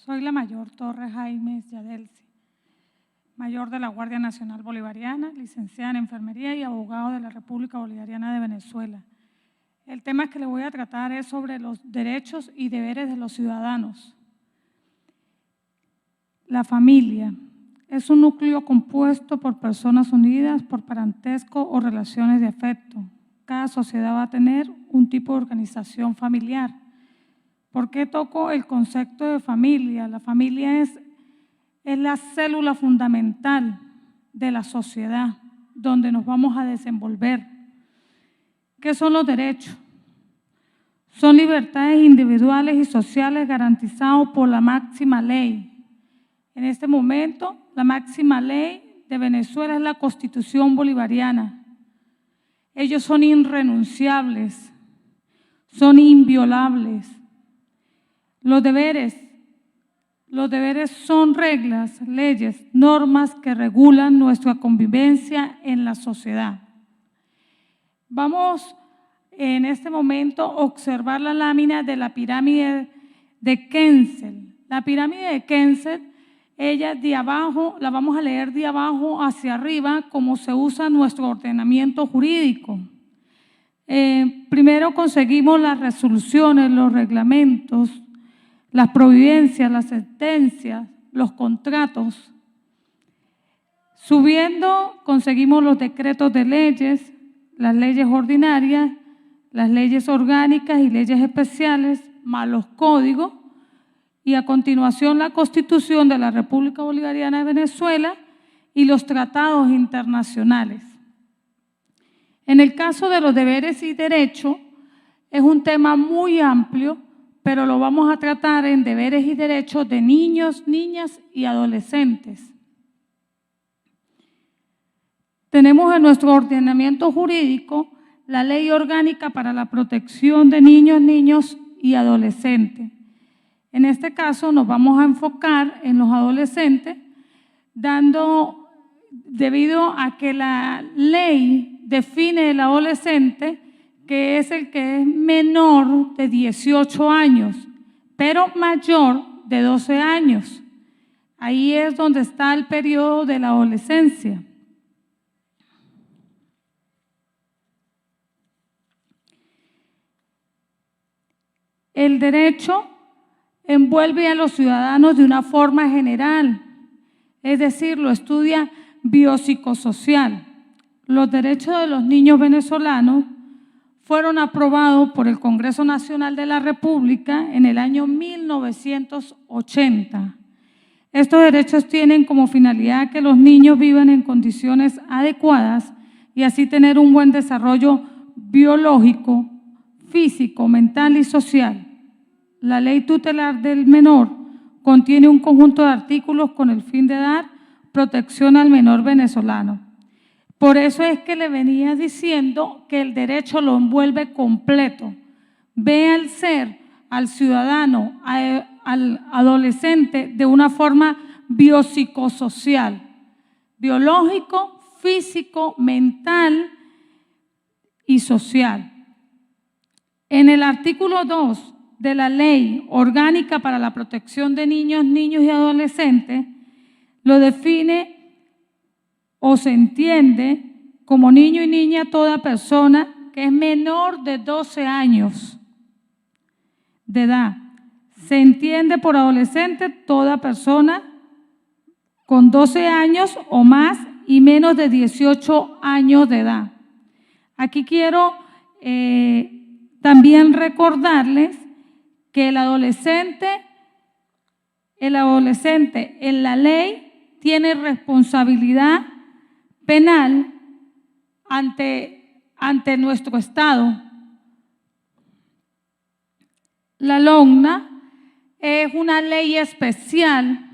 Soy la mayor Torres Jaimes Yadelsi, mayor de la Guardia Nacional Bolivariana, licenciada en Enfermería y abogado de la República Bolivariana de Venezuela. El tema que le voy a tratar es sobre los derechos y deberes de los ciudadanos. La familia es un núcleo compuesto por personas unidas por parentesco o relaciones de afecto. Cada sociedad va a tener un tipo de organización familiar. ¿Por qué toco el concepto de familia? La familia es la célula fundamental de la sociedad donde nos vamos a desenvolver. ¿Qué son los derechos? Son libertades individuales y sociales garantizados por la máxima ley. En este momento, la máxima ley de Venezuela es la Constitución Bolivariana. Ellos son irrenunciables, son inviolables. Los deberes son reglas, leyes, normas que regulan nuestra convivencia en la sociedad. Vamos en este momento a observar la lámina de la pirámide de Kensel. La pirámide de Kensel, ella de abajo, la vamos a leer de abajo hacia arriba como se usa nuestro ordenamiento jurídico. Primero conseguimos las resoluciones, los reglamentos, las providencias, las sentencias, los contratos. Subiendo conseguimos los decretos de leyes, las leyes ordinarias, las leyes orgánicas y leyes especiales, más los códigos, y a continuación la Constitución de la República Bolivariana de Venezuela y los tratados internacionales. En el caso de los deberes y derechos, es un tema muy amplio, pero lo vamos a tratar en deberes y derechos de niños, niñas y adolescentes. Tenemos en nuestro ordenamiento jurídico la Ley Orgánica para la Protección de Niños, Niñas y Adolescentes. En este caso nos vamos a enfocar en los adolescentes, debido a que la ley define el adolescente que es el que es menor de 18 años, pero mayor de 12 años. Ahí es donde está el periodo de la adolescencia. El derecho envuelve a los ciudadanos de una forma general, es decir, lo estudia biopsicosocial. Los derechos de los niños venezolanos fueron aprobados por el Congreso Nacional de la República en el año 1980. Estos derechos tienen como finalidad que los niños vivan en condiciones adecuadas y así tener un buen desarrollo biológico, físico, mental y social. La Ley Tutelar del Menor contiene un conjunto de artículos con el fin de dar protección al menor venezolano. Por eso es que le venía diciendo que el derecho lo envuelve completo. Ve al ser, al ciudadano, al adolescente de una forma biopsicosocial, biológico, físico, mental y social. En el artículo 2 de la Ley Orgánica para la Protección de Niños, Niñas y Adolescentes, lo define o se entiende como niño y niña toda persona que es menor de 12 años de edad. Se entiende por adolescente toda persona con 12 años o más y menos de 18 años de edad. Aquí quiero también recordarles que el adolescente en la ley tiene responsabilidad penal ante nuestro Estado. La LOGNA es una ley especial,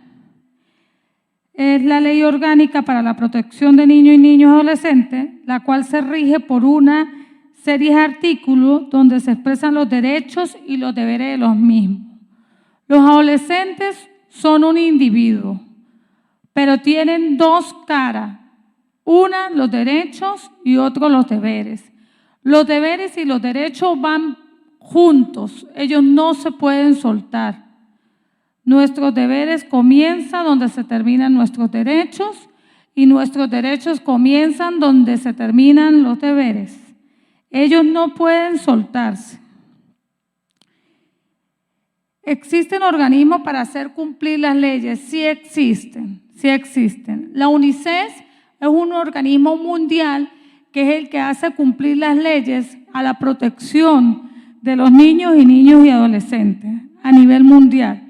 es la Ley Orgánica para la Protección de Niños y Niñas y Adolescentes, la cual se rige por una serie de artículos donde se expresan los derechos y los deberes de los mismos. Los adolescentes son un individuo, pero tienen dos caras. Una, los derechos y otro, los deberes. Los deberes y los derechos van juntos, ellos no se pueden soltar. Nuestros deberes comienzan donde se terminan nuestros derechos y nuestros derechos comienzan donde se terminan los deberes. Ellos no pueden soltarse. ¿Existen organismos para hacer cumplir las leyes? Sí existen, sí existen. La UNICEF es un organismo mundial que es el que hace cumplir las leyes a la protección de los niños y adolescentes a nivel mundial.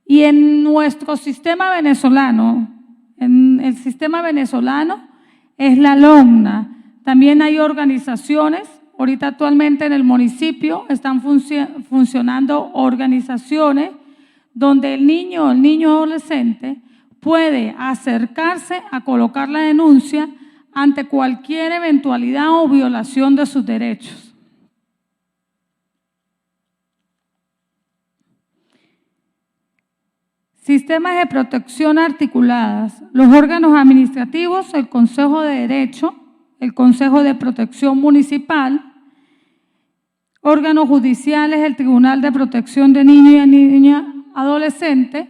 Y en nuestro sistema venezolano, en el sistema venezolano es la LOMNA. También hay organizaciones, ahorita actualmente en el municipio están funcionando organizaciones donde el niño o adolescente puede acercarse a colocar la denuncia ante cualquier eventualidad o violación de sus derechos. Sistemas de protección articuladas. Los órganos administrativos, el Consejo de Derecho, el Consejo de Protección Municipal, órganos judiciales, el Tribunal de Protección de Niños y Niñas Adolescentes,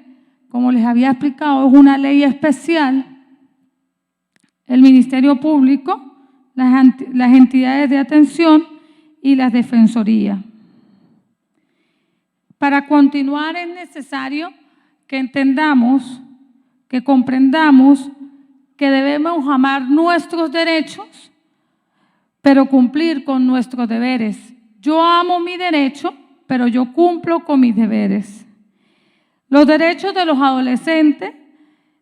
como les había explicado, es una ley especial, el Ministerio Público, las entidades de atención y las defensorías. Para continuar es necesario que entendamos, que comprendamos que debemos amar nuestros derechos, pero cumplir con nuestros deberes. Yo amo mi derecho, pero yo cumplo con mis deberes. Los derechos de los adolescentes,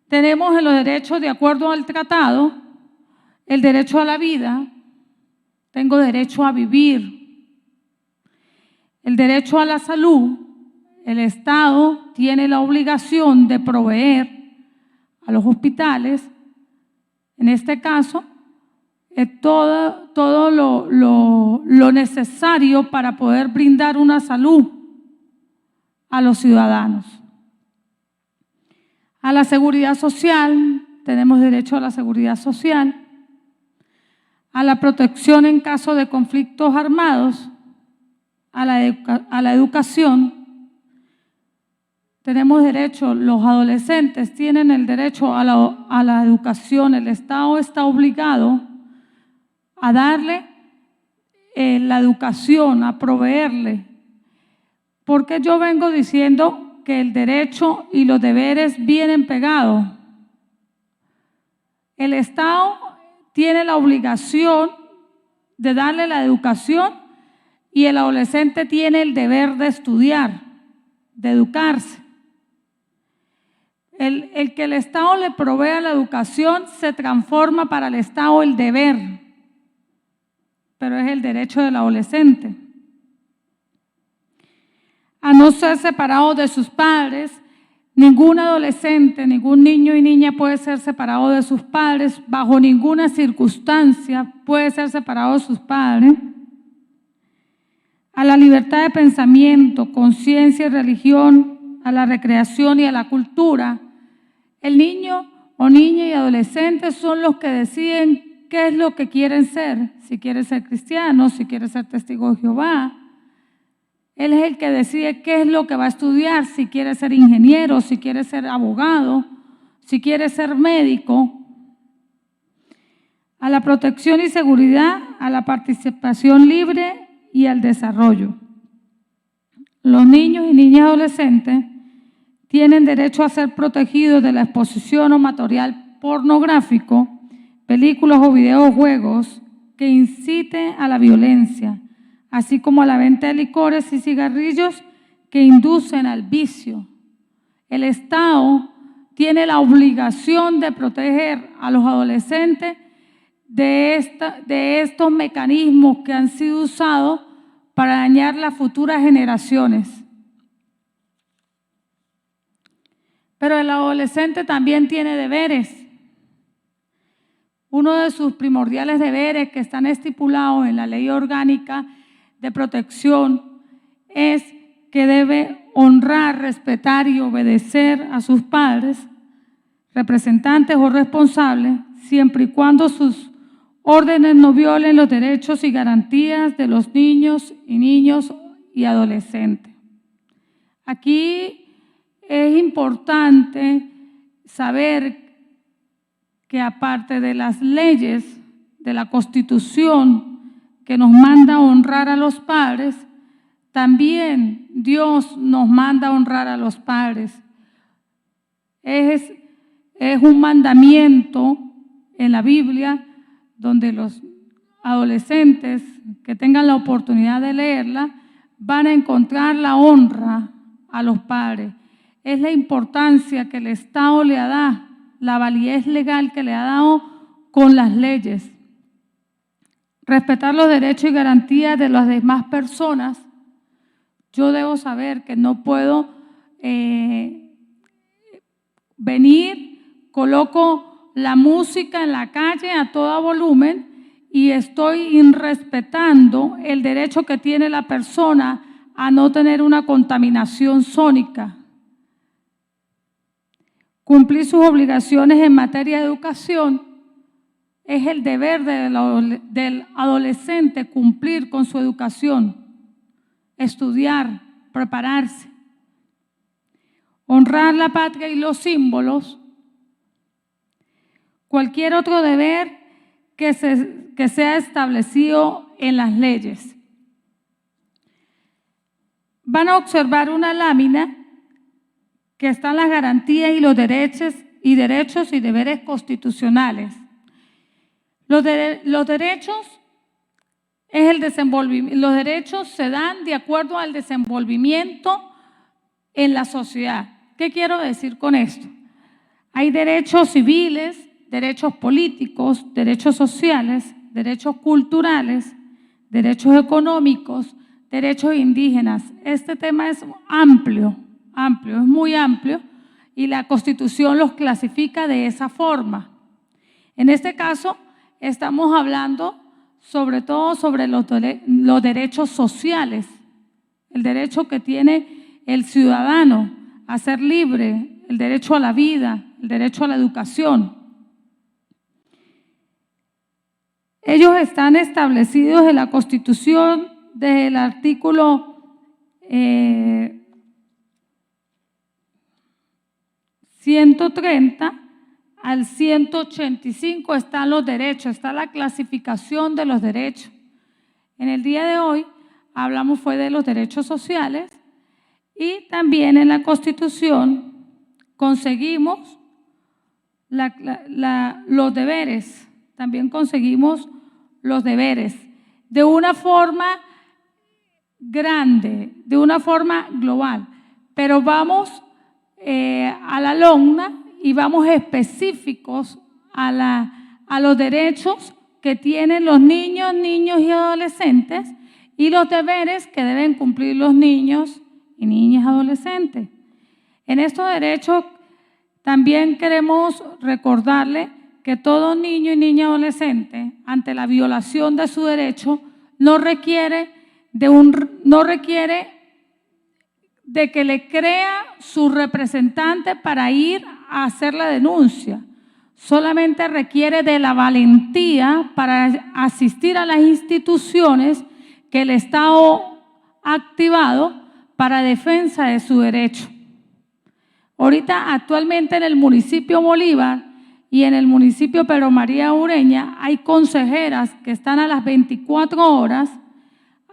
tenemos los derechos de acuerdo al tratado, el derecho a la vida, tengo derecho a vivir, el derecho a la salud. El Estado tiene la obligación de proveer a los hospitales, en este caso, todo lo necesario para poder brindar una salud a los ciudadanos. A la seguridad social, tenemos derecho a la seguridad social, a la protección en caso de conflictos armados, a la educación. Tenemos derecho, los adolescentes tienen el derecho a la educación. El Estado está obligado a darle la educación, a proveerle. Porque yo vengo diciendo que el derecho y los deberes vienen pegados. El Estado tiene la obligación de darle la educación y el adolescente tiene el deber de estudiar, de educarse. El que el Estado le provea la educación se transforma para el Estado el deber, pero es el derecho del adolescente. A no ser separado de sus padres, ningún adolescente, ningún niño y niña puede ser separado de sus padres, bajo ninguna circunstancia puede ser separado de sus padres. A la libertad de pensamiento, conciencia y religión, a la recreación y a la cultura. El niño o niña y adolescentes son los que deciden qué es lo que quieren ser, si quieren ser cristianos, si quieren ser testigos de Jehová. Él es el que decide qué es lo que va a estudiar, si quiere ser ingeniero, si quiere ser abogado, si quiere ser médico. A la protección y seguridad, a la participación libre y al desarrollo. Los niños y niñas adolescentes tienen derecho a ser protegidos de la exposición o material pornográfico, películas o videojuegos que inciten a la violencia, así como a la venta de licores y cigarrillos que inducen al vicio. El Estado tiene la obligación de proteger a los adolescentes de estos mecanismos que han sido usados para dañar las futuras generaciones. Pero el adolescente también tiene deberes. Uno de sus primordiales deberes que están estipulados en la Ley Orgánica de Protección es que debe honrar, respetar y obedecer a sus padres, representantes o responsables, siempre y cuando sus órdenes no violen los derechos y garantías de los niños y adolescentes. Aquí es importante saber que aparte de las leyes, de la Constitución que nos manda a honrar a los padres, también Dios nos manda a honrar a los padres. Es un mandamiento en la Biblia donde los adolescentes que tengan la oportunidad de leerla van a encontrar la honra a los padres. Es la importancia que el Estado le da, la validez legal que le ha dado con las leyes. Respetar los derechos y garantías de las demás personas. Yo debo saber que no puedo venir, coloco la música en la calle a todo volumen y estoy irrespetando el derecho que tiene la persona a no tener una contaminación sónica. Cumplir sus obligaciones en materia de educación es el deber del adolescente, cumplir con su educación, estudiar, prepararse. Honrar la patria y los símbolos. Cualquier otro deber que sea establecido en las leyes. Van a observar una lámina que están las garantías y los derechos y deberes constitucionales. Los derechos es el desenvolvimiento. Los derechos se dan de acuerdo al desenvolvimiento en la sociedad. ¿Qué quiero decir con esto? Hay derechos civiles, derechos políticos, derechos sociales, derechos culturales, derechos económicos, derechos indígenas. Este tema es amplio, es muy amplio y la Constitución los clasifica de esa forma. En este caso, estamos hablando sobre todo sobre los derechos sociales, el derecho que tiene el ciudadano a ser libre, el derecho a la vida, el derecho a la educación. Ellos están establecidos en la Constitución desde el artículo 130 al 185 están los derechos, está la clasificación de los derechos. En el día de hoy hablamos fue de los derechos sociales y también en la Constitución conseguimos los deberes, también conseguimos los deberes de una forma grande, de una forma global, pero vamos a la LOMNA y vamos específicos a los derechos que tienen los niños y adolescentes y los deberes que deben cumplir los niños y niñas adolescentes. En estos derechos también queremos recordarle que todo niño y niña adolescente, ante la violación de su derecho, no requiere de que le crea su representante para ir a hacer la denuncia. Solamente requiere de la valentía para asistir a las instituciones que el Estado ha activado para defensa de su derecho. Ahorita, actualmente en el municipio Bolívar y en el municipio Pedro María Ureña hay consejeras que están a las 24 horas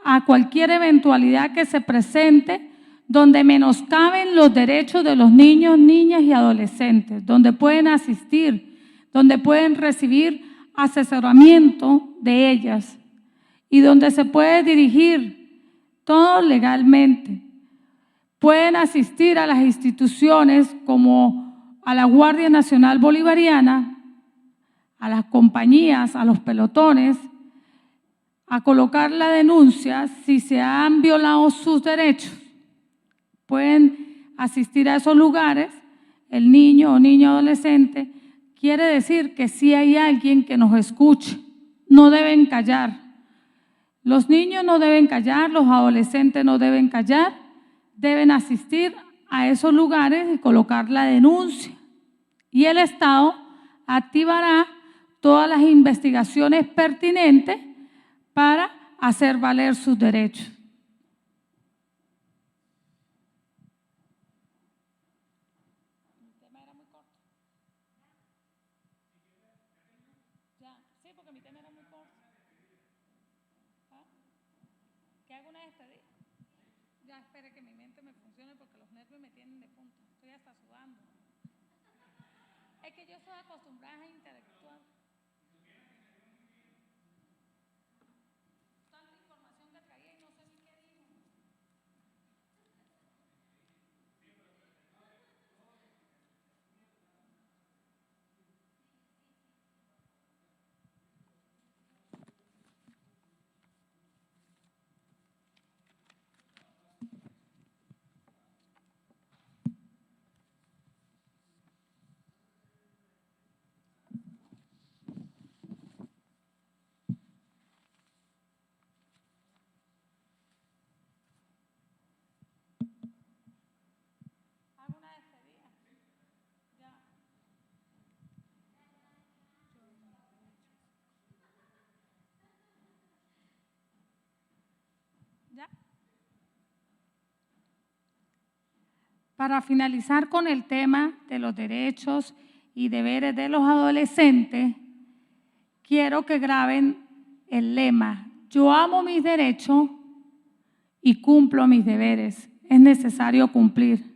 a cualquier eventualidad que se presente donde menoscaben los derechos de los niños, niñas y adolescentes, donde pueden asistir, donde pueden recibir asesoramiento de ellas y donde se puede dirigir todo legalmente. Pueden asistir a las instituciones como a la Guardia Nacional Bolivariana, a las compañías, a los pelotones, a colocar la denuncia si se han violado sus derechos. Pueden asistir a esos lugares, el niño o niña adolescente, quiere decir que sí hay alguien que nos escuche, no deben callar. Los niños no deben callar, los adolescentes no deben callar, deben asistir a esos lugares y colocar la denuncia. Y el Estado activará todas las investigaciones pertinentes para hacer valer sus derechos. despedida. Ya espere que mi mente me funcione porque los nervios me tienen de punta. Estoy hasta sudando. Es que yo soy acostumbrada a interactuar. Tanta información que traía y no sé ni qué digo. Hago una despedida. Ya. ¿Ya? Para finalizar con el tema de los derechos y deberes de los adolescentes, quiero que graben el lema: yo amo mis derechos y cumplo mis deberes. Es necesario cumplir.